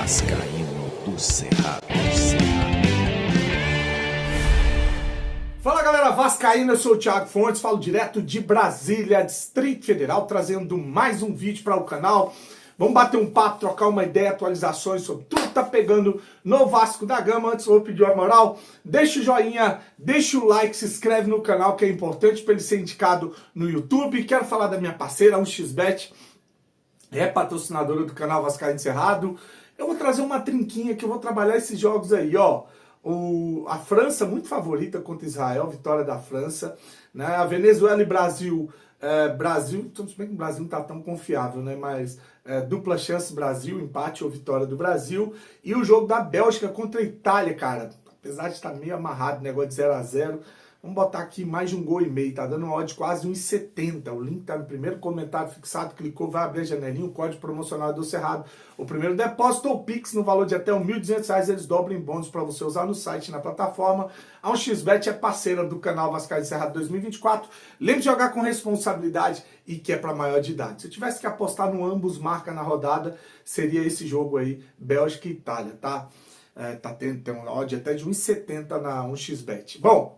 Vascaíno do Cerrado. Fala galera vascaína, eu sou o Thiago Fontes, falo direto de Brasília, Distrito Federal, trazendo mais um vídeo para o canal. Vamos bater um papo, trocar uma ideia, atualizações sobre tudo que tá pegando no Vasco da Gama. Antes eu vou pedir uma moral, deixa o joinha, deixa o like, se inscreve no canal que é importante para ele ser indicado no YouTube. Quero falar da minha parceira, 1xBet, é patrocinadora do canal Vascaíno Cerrado. Eu vou trazer uma trinquinha que eu vou trabalhar esses jogos aí, ó. A França, muito favorita contra Israel, vitória da França, né? A Venezuela e Brasil, tudo bem que o Brasil não está tão confiável, né? Mas dupla chance Brasil, empate ou vitória do Brasil. E o jogo da Bélgica contra a Itália, cara, apesar de estar meio amarrado, negócio de 0 a 0, vamos botar aqui mais de 1,5 gols, tá dando uma odd de quase 1,70. O link tá no primeiro comentário fixado, clicou, vai abrir a janelinha, o código promocional do Cerrado. O primeiro depósito ou Pix no valor de até R$ 1.200, eles dobram em bônus para você usar no site, na plataforma. A 1xBet é parceira do canal Vascaíno Cerrado 2024. Lembre de jogar com responsabilidade e que é para maior de idade. Se eu tivesse que apostar no ambos marca na rodada, seria esse jogo aí, Bélgica e Itália, tá? Tem uma odd até de 1,70 na 1xBet. Bom,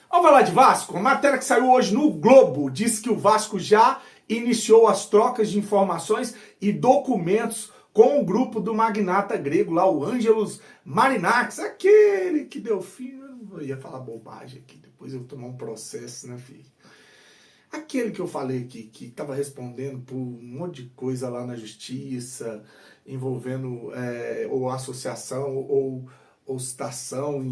vamos falar de Vasco? A matéria que saiu hoje no Globo diz que o Vasco já iniciou as trocas de informações e documentos com o grupo do magnata grego lá, o Angelos Marinakis, aquele que deu fim, eu ia falar bobagem aqui, depois eu vou tomar um processo, né, filho? Aquele que eu falei aqui, que estava respondendo por um monte de coisa lá na justiça, envolvendo ou associação ou citação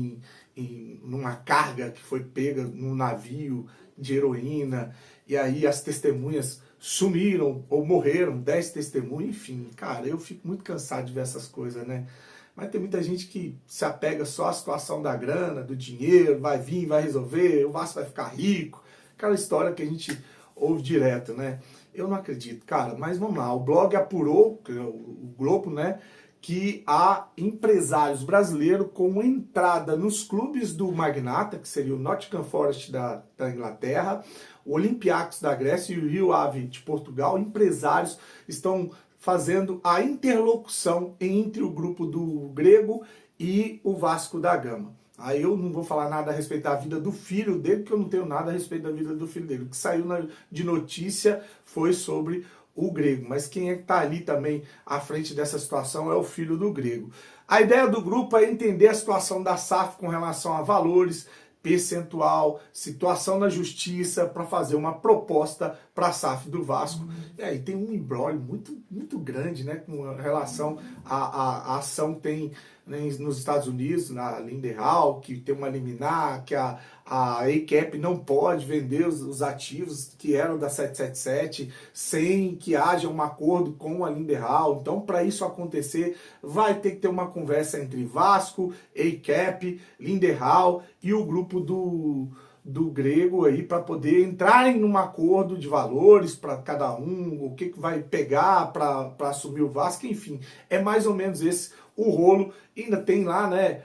numa carga que foi pega num navio de heroína, e aí as testemunhas sumiram ou morreram, 10 testemunhas, enfim, cara, eu fico muito cansado de ver essas coisas, né? Mas tem muita gente que se apega só à situação da grana, do dinheiro, vai vir, vai resolver, o Vasco vai ficar rico, aquela história que a gente ouve direto, né? Eu não acredito, cara, mas vamos lá, o blog apurou, o Globo, né, que há empresários brasileiros com entrada nos clubes do magnata, que seria o Nottingham Forest da Inglaterra, o Olympiacos da Grécia e o Rio Ave de Portugal. Empresários estão fazendo a interlocução entre o grupo do grego e o Vasco da Gama. Aí eu não vou falar nada a respeito da vida do filho dele, porque eu não tenho nada a respeito da vida do filho dele. O que saiu de notícia foi sobre o grego, mas quem é que está ali também à frente dessa situação é o filho do grego. A ideia do grupo é entender a situação da SAF com relação a valores, percentual, situação na justiça, para fazer uma proposta para a SAF do Vasco. E aí tem um imbróglio muito grande, né, com relação à ação que tem, né, nos Estados Unidos, na Lindenhall, que tem uma liminar, que a ACAP não pode vender os ativos que eram da 777 sem que haja um acordo com a Lindenhall. Então, para isso acontecer, vai ter que ter uma conversa entre Vasco, ACAP, Lindenhall e o grupo do grego aí, para poder entrar em um acordo de valores para cada um, o que vai pegar para assumir o Vasco, enfim, é mais ou menos esse o rolo. Ainda tem lá, né,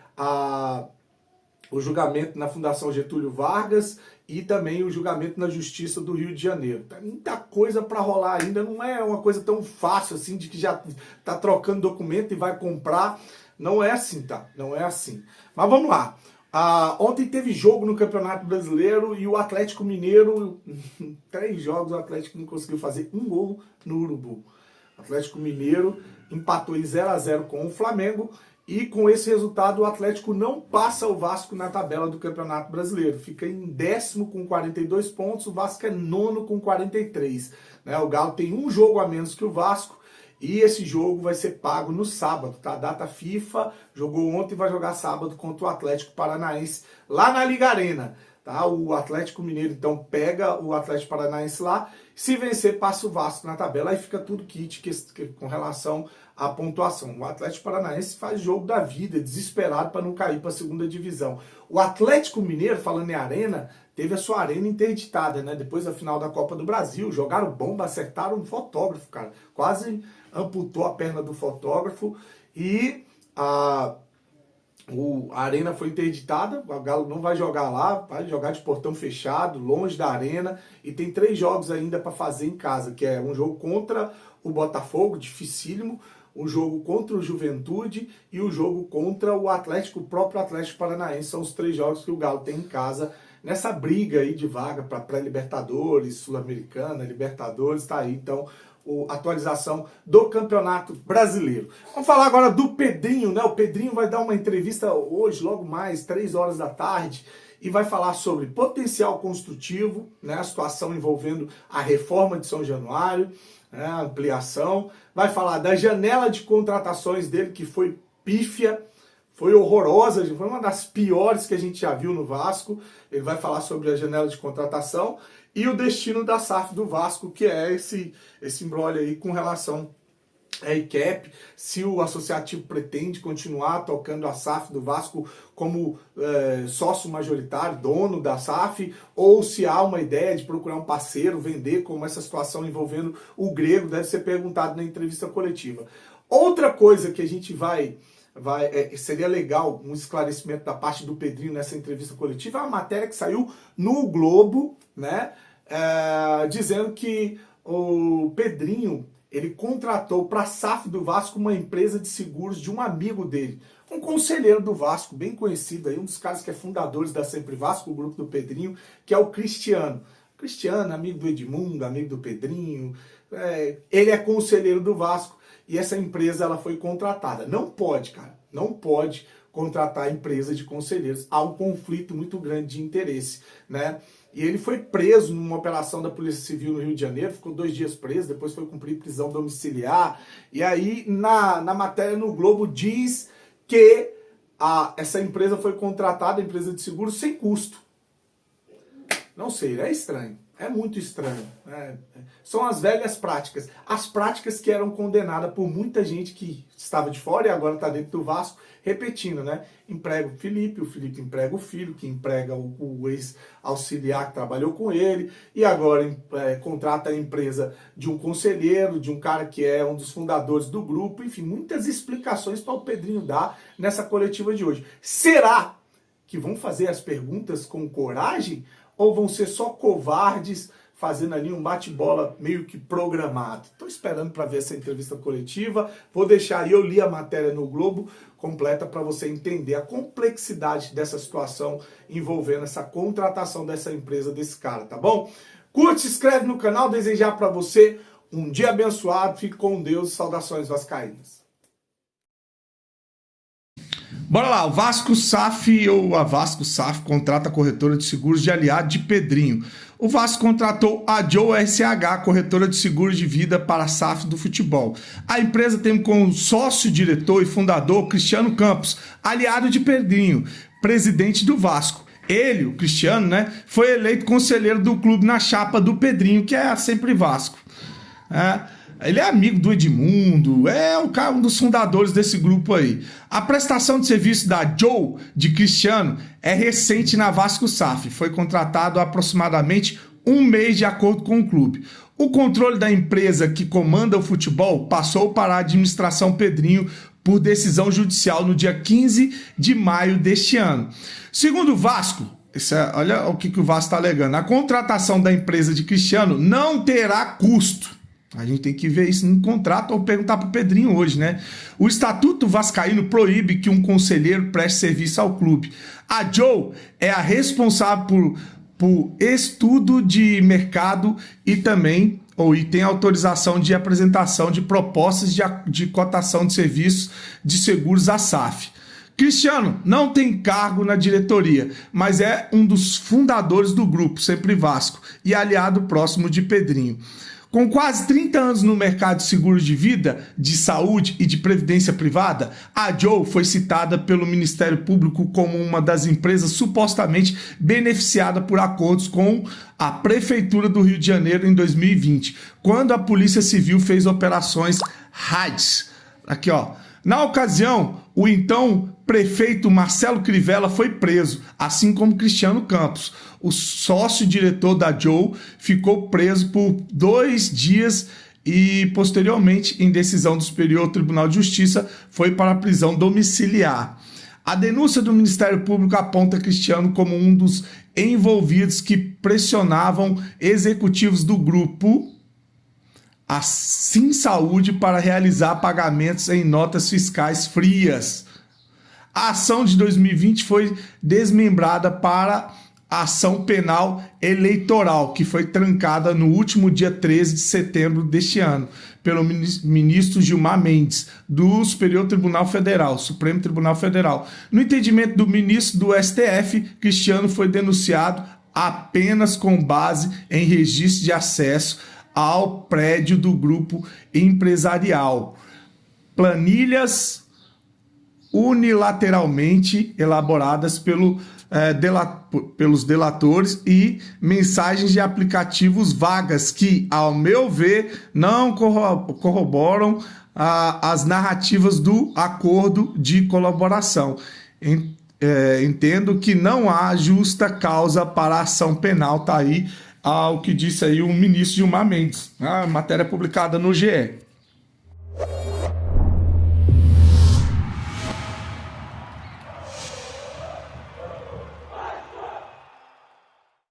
o julgamento na Fundação Getúlio Vargas e também o julgamento na Justiça do Rio de Janeiro. Tem muita coisa para rolar ainda, não é uma coisa tão fácil assim, de que já tá trocando documento e vai comprar. Não é assim, tá? Não é assim. Mas vamos lá. Ontem teve jogo no Campeonato Brasileiro e o Atlético Mineiro, 3 jogos, o Atlético não conseguiu fazer um gol no Urubu. O Atlético Mineiro empatou em 0 a 0 com o Flamengo e com esse resultado o Atlético não passa o Vasco na tabela do Campeonato Brasileiro. Fica em 10º com 42 pontos, o Vasco é 9º com 43. Né? O Galo tem um jogo a menos que o Vasco. E esse jogo vai ser pago no sábado, tá? Data FIFA, jogou ontem e vai jogar sábado contra o Atlético Paranaense lá na Liga Arena, tá? O Atlético Mineiro então pega o Atlético Paranaense lá, se vencer passa o Vasco na tabela, aí fica tudo kit com relação à pontuação. O Atlético Paranaense faz jogo da vida, desesperado para não cair para a segunda divisão. O Atlético Mineiro, falando em arena, teve a sua arena interditada, né? Depois da final da Copa do Brasil, jogaram bomba, acertaram um fotógrafo, cara. Quase amputou a perna do fotógrafo e a arena foi interditada. O Galo não vai jogar lá, vai jogar de portão fechado, longe da arena. E tem 3 jogos ainda para fazer em casa, que é um jogo contra o Botafogo, dificílimo. o jogo contra o Juventude e o jogo contra o Atlético, o próprio Atlético Paranaense. São os 3 jogos que o Galo tem em casa nessa briga aí de vaga para pré-Libertadores, Sul-Americana, Libertadores, tá aí então a atualização do Campeonato Brasileiro. Vamos falar agora do Pedrinho, né? O Pedrinho vai dar uma entrevista hoje, logo mais, 3 horas da tarde, e vai falar sobre potencial construtivo, né? A situação envolvendo a reforma de São Januário, né? A ampliação. Vai falar da janela de contratações dele, que foi pífia, foi horrorosa, foi uma das piores que a gente já viu no Vasco. Ele vai falar sobre a janela de contratação e o destino da SAF do Vasco, que é esse imbróglio aí com relação a ICAP, se o associativo pretende continuar tocando a SAF do Vasco como sócio majoritário, dono da SAF, ou se há uma ideia de procurar um parceiro, vender, como essa situação envolvendo o Grego deve ser perguntado na entrevista coletiva. Outra coisa que a gente seria legal um esclarecimento da parte do Pedrinho nessa entrevista coletiva, é uma matéria que saiu no Globo, né, dizendo que o Pedrinho, ele contratou para a SAF do Vasco uma empresa de seguros de um amigo dele, um conselheiro do Vasco, bem conhecido aí, um dos caras que é fundadores da Sempre Vasco, o grupo do Pedrinho, que é o Cristiano. Cristiano, amigo do Edmundo, amigo do Pedrinho, ele é conselheiro do Vasco e essa empresa ela foi contratada. Não pode, cara, não pode contratar empresa de conselheiros. Há um conflito muito grande de interesse, né? E ele foi preso numa operação da Polícia Civil no Rio de Janeiro, ficou 2 dias preso, depois foi cumprir prisão domiciliar. E aí, na matéria no Globo, diz que essa empresa foi contratada, a empresa de seguros, sem custo. Não sei, é estranho. É muito estranho. São as velhas práticas. As práticas que eram condenadas por muita gente que estava de fora e agora está dentro do Vasco, repetindo, né? Emprega o Felipe emprega o filho, que emprega o ex-auxiliar que trabalhou com ele, e agora contrata a empresa de um conselheiro, de um cara que é um dos fundadores do grupo, enfim, muitas explicações para o Pedrinho dar nessa coletiva de hoje. Será que vão fazer as perguntas com coragem? Ou vão ser só covardes fazendo ali um bate-bola meio que programado? Estou esperando para ver essa entrevista coletiva. Vou deixar aí, eu li a matéria no Globo completa para você entender a complexidade dessa situação envolvendo essa contratação dessa empresa, desse cara, tá bom? Curte, se inscreve no canal, desejar para você um dia abençoado, fique com Deus, saudações vascaínas. Bora lá, o Vasco SAF ou a Vasco SAF contrata a corretora de seguros de aliado de Pedrinho. O Vasco contratou a Joe SH, corretora de seguros de vida para a SAF do futebol. A empresa tem como sócio-diretor e fundador Cristiano Campos, aliado de Pedrinho, presidente do Vasco. Ele, o Cristiano, né, foi eleito conselheiro do clube na chapa do Pedrinho, que é a Sempre Vasco. Ele é amigo do Edmundo, é um dos fundadores desse grupo aí. A prestação de serviço da Joe, de Cristiano, é recente na Vasco SAF. Foi contratado há aproximadamente 1 mês de acordo com o clube. O controle da empresa que comanda o futebol passou para a administração Pedrinho por decisão judicial no dia 15 de maio deste ano. Segundo o Vasco, olha o que o Vasco está alegando, a contratação da empresa de Cristiano não terá custo. A gente tem que ver isso no contrato ou perguntar para o Pedrinho hoje, né? O Estatuto Vascaíno proíbe que um conselheiro preste serviço ao clube. A Joe é a responsável por estudo de mercado e também tem autorização de apresentação de propostas de cotação de serviços de seguros à SAF. Cristiano não tem cargo na diretoria, mas é um dos fundadores do grupo Sempre Vasco e aliado próximo de Pedrinho. Com quase 30 anos no mercado de seguros de vida, de saúde e de previdência privada, a Joe foi citada pelo Ministério Público como uma das empresas supostamente beneficiada por acordos com a Prefeitura do Rio de Janeiro em 2020, quando a Polícia Civil fez operações raids. Aqui, ó. Na ocasião, o então prefeito Marcelo Crivella foi preso, assim como Cristiano Campos. O sócio-diretor da Joe ficou preso por 2 dias e, posteriormente, em decisão do Superior Tribunal de Justiça, foi para a prisão domiciliar. A denúncia do Ministério Público aponta Cristiano como um dos envolvidos que pressionavam executivos do grupo a Sim Saúde para realizar pagamentos em notas fiscais frias. A ação de 2020 foi desmembrada para a ação penal eleitoral, que foi trancada no último dia 13 de setembro deste ano, pelo ministro Gilmar Mendes, do Superior Tribunal Federal, Supremo Tribunal Federal. No entendimento do ministro do STF, Cristiano foi denunciado apenas com base em registro de acesso ao prédio do grupo empresarial. Planilhas unilateralmente elaboradas pelos delatores e mensagens de aplicativos vagas que, ao meu ver, não corroboram as narrativas do acordo de colaboração. Entendo que não há justa causa para a ação penal, tá aí o que disse aí o ministro Gilmar Mendes, a matéria publicada no GE.